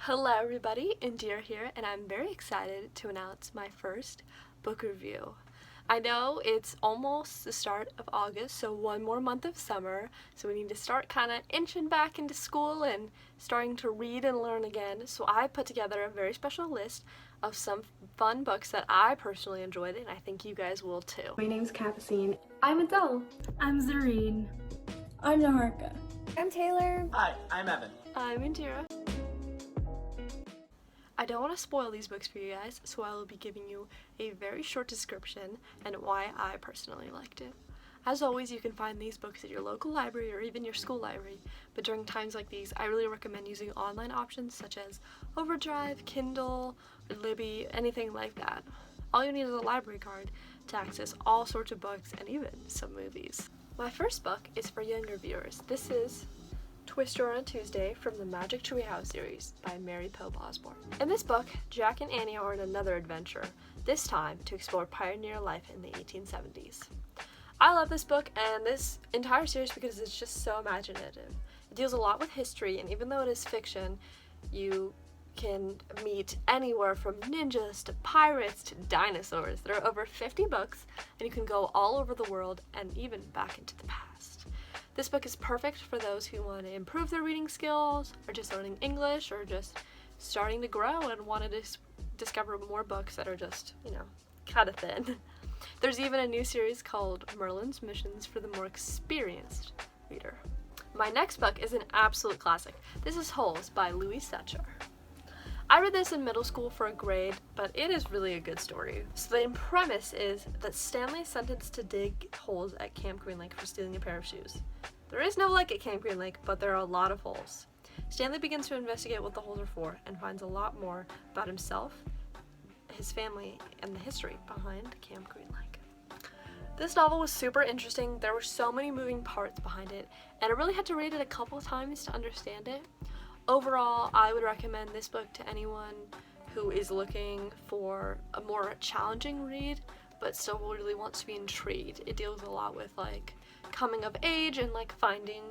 Hello everybody, Indira here, and I'm very excited to announce my first book review. I know it's almost the start of August, so one more month of summer, so we need to start kind of inching back into school and starting to read and learn again. So I put together a very special list of some fun books that I personally enjoyed, and I think you guys will too. My name's Capucine. I'm Adele. I'm Zareen. I'm Naharka. I'm Taylor. Hi, I'm Evan. I'm Indira. I don't want to spoil these books for you guys, so I will be giving you a very short description and why I personally liked it. As always, you can find these books at your local library or even your school library, but during times like these, I really recommend using online options such as Overdrive, Kindle, or Libby, anything like that. All you need is a library card to access all sorts of books and even some movies. My first book is for younger viewers. This is Twister on a Tuesday from the Magic Treehouse series by Mary Pope Osborne. In this book, Jack and Annie are on another adventure, this time to explore pioneer life in the 1870s. I love this book and this entire series because it's just so imaginative. It deals a lot with history, and even though it is fiction, you can meet anywhere from ninjas to pirates to dinosaurs. There are over 50 books, and you can go all over the world and even back into the past. This book is perfect for those who want to improve their reading skills, or just learning English, or just starting to grow and want to discover more books that are just, kind of thin. There's even a new series called Merlin's Missions for the more experienced reader. My next book is an absolute classic. This is Holes by Sachar. I read this in middle school for a grade, but it is really a good story. So the premise is that Stanley is sentenced to dig holes at Camp Green Lake for stealing a pair of shoes. There is no lake at Camp Green Lake, but there are a lot of holes. Stanley begins to investigate what the holes are for and finds a lot more about himself, his family, and the history behind Camp Green Lake. This novel was super interesting. There were so many moving parts behind it, and I really had to read it a couple times to understand it. Overall, I would recommend this book to anyone who is looking for a more challenging read, but still really wants to be intrigued. It deals a lot with coming of age and finding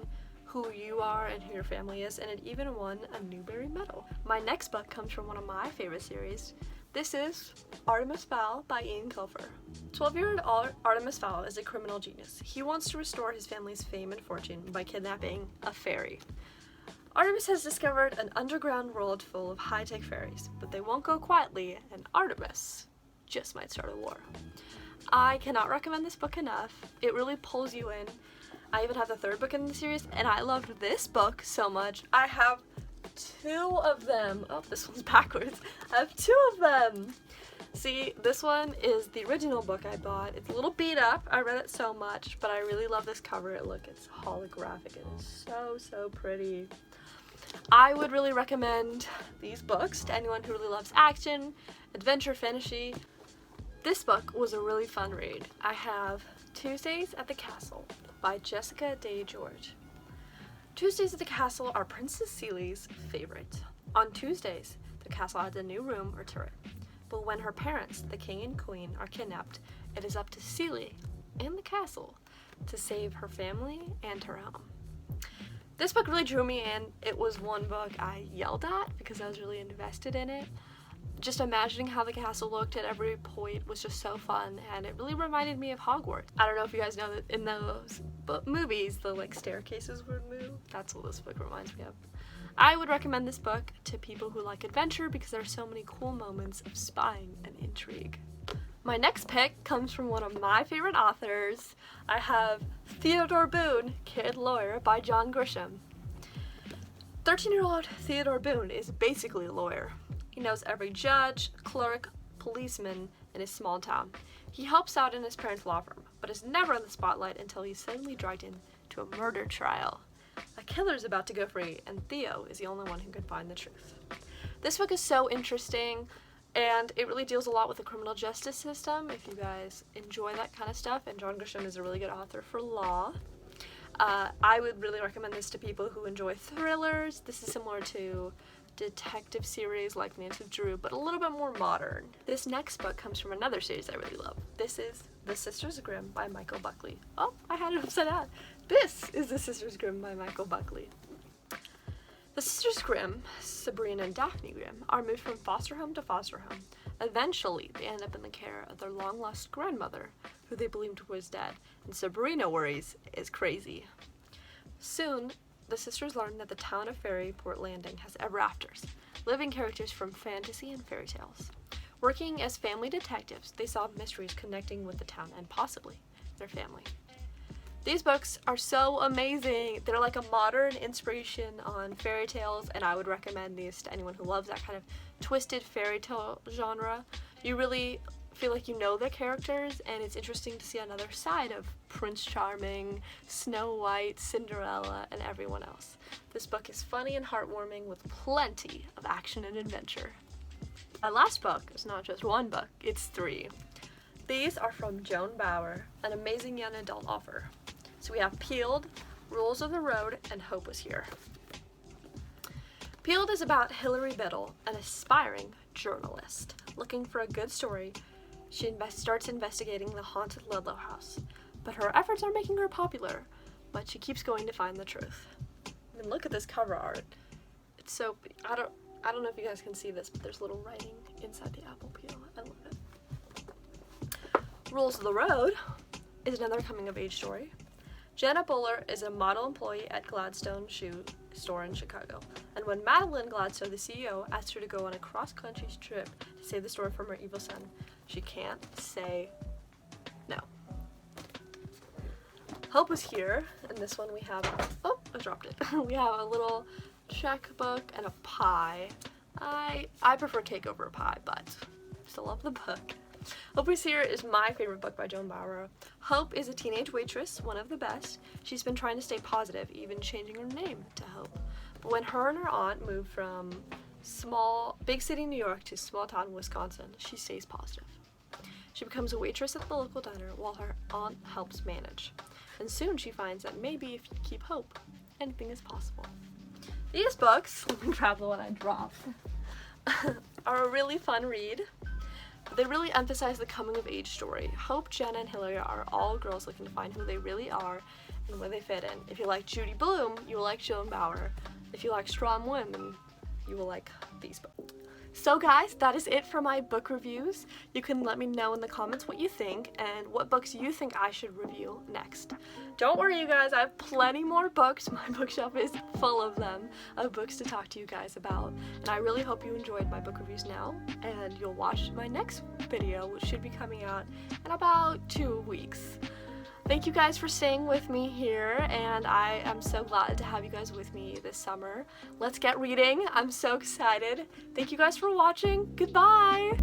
who you are and who your family is, and it even won a Newbery Medal. My next book comes from one of my favorite series. This is Artemis Fowl by Eoin Colfer. 12-year-old Artemis Fowl is a criminal genius. He wants to restore his family's fame and fortune by kidnapping a fairy. Artemis has discovered an underground world full of high-tech fairies, but they won't go quietly, and Artemis just might start a war. I cannot recommend this book enough. It really pulls you in. I even have the third book in the series, and I loved this book so much. I have two of them. Oh, this one's backwards. I have two of them. See, this one is the original book I bought. It's a little beat up. I read it so much, but I really love this cover. Look, it's holographic. It is so pretty. I would really recommend these books to anyone who really loves action, adventure, fantasy. This book was a really fun read. I have Tuesdays at the Castle by Jessica Day George. Tuesdays at the Castle are Princess Seely's favorite. On Tuesdays, the castle has a new room or turret, but when her parents, the king and queen, are kidnapped, it is up to Seely and the castle to save her family and her home. This book really drew me in. It was one book I yelled at because I was really invested in it. Just imagining how the castle looked at every point was just so fun, and it really reminded me of Hogwarts. I don't know if you guys know that in those movies, the staircases would move. That's what this book reminds me of. I would recommend this book to people who like adventure because there are so many cool moments of spying and intrigue. My next pick comes from one of my favorite authors. I have Theodore Boone, Kid Lawyer by John Grisham. 13-year-old Theodore Boone is basically a lawyer. He knows every judge, clerk, policeman in his small town. He helps out in his parents' law firm, but is never in the spotlight until he's suddenly dragged into a murder trial. A killer is about to go free, and Theo is the only one who can find the truth. This book is so interesting, and it really deals a lot with the criminal justice system, if you guys enjoy that kind of stuff, and John Grisham is a really good author for law. I would really recommend this to people who enjoy thrillers. This is similar to detective series like Nancy Drew, but a little bit more modern. This next book comes from another series I really love. This is The Sisters Grimm by Michael Buckley. Oh, I had it upside down. This is The Sisters Grimm by Michael Buckley. The sisters Grimm, Sabrina and Daphne Grimm, are moved from foster home to foster home. Eventually, they end up in the care of their long-lost grandmother, who they believed was dead, and Sabrina worries is crazy. Soon, the sisters learn that the town of Fairyport Landing has ever-afters, living characters from fantasy and fairy tales. Working as family detectives, they solve mysteries connecting with the town and possibly their family. These books are so amazing. They're like a modern inspiration on fairy tales, and I would recommend these to anyone who loves that kind of twisted fairy tale genre. You really feel like you know the characters, and it's interesting to see another side of Prince Charming, Snow White, Cinderella, and everyone else. This book is funny and heartwarming with plenty of action and adventure. My last book is not just one book, it's 3. These are from Joan Bauer, an amazing young adult author. So we have Peeled, Rules of the Road, and Hope Was Here. Peeled is about Hilary Biddle, an aspiring journalist. Looking for a good story, she starts investigating the haunted Ludlow house. But her efforts are making her popular, but she keeps going to find the truth. I mean, look at this cover art. It's so, I don't know if you guys can see this, but there's little writing inside the apple peel. I love it. Rules of the Road is another coming-of-age story. Jenna Buller is a model employee at Gladstone Shoe Store in Chicago, and when Madeline Gladstone, the CEO, asks her to go on a cross-country trip to save the store from her evil son, she can't say no. Hope Was Here. In this one we have, oh, I dropped it. We have a little checkbook and a pie. I prefer cake over a pie, but still love the book. Hope Was Here is my favorite book by Joan Bauer. Hope is a teenage waitress, one of the best. She's been trying to stay positive, even changing her name to Hope. But when her and her aunt moved from big city New York to small town Wisconsin, she stays positive. She becomes a waitress at the local diner while her aunt helps manage. And soon she finds that maybe if you keep hope, anything is possible. These books, let me grab the one I dropped, are a really fun read. They really emphasize the coming-of-age story. Hope, Jenna, and Hilary are all girls looking to find who they really are and where they fit in. If you like Judy Blume, you will like Joan Bauer. If you like strong women, you will like these books. So guys, that is it for my book reviews. You can let me know in the comments what you think and what books you think I should review next. Don't worry you guys, I have plenty more books. My bookshelf is full of them, of books to talk to you guys about. And I really hope you enjoyed my book reviews now, and you'll watch my next video, which should be coming out in about 2 weeks. Thank you guys for staying with me here, and I am so glad to have you guys with me this summer. Let's get reading. I'm so excited. Thank you guys for watching. Goodbye!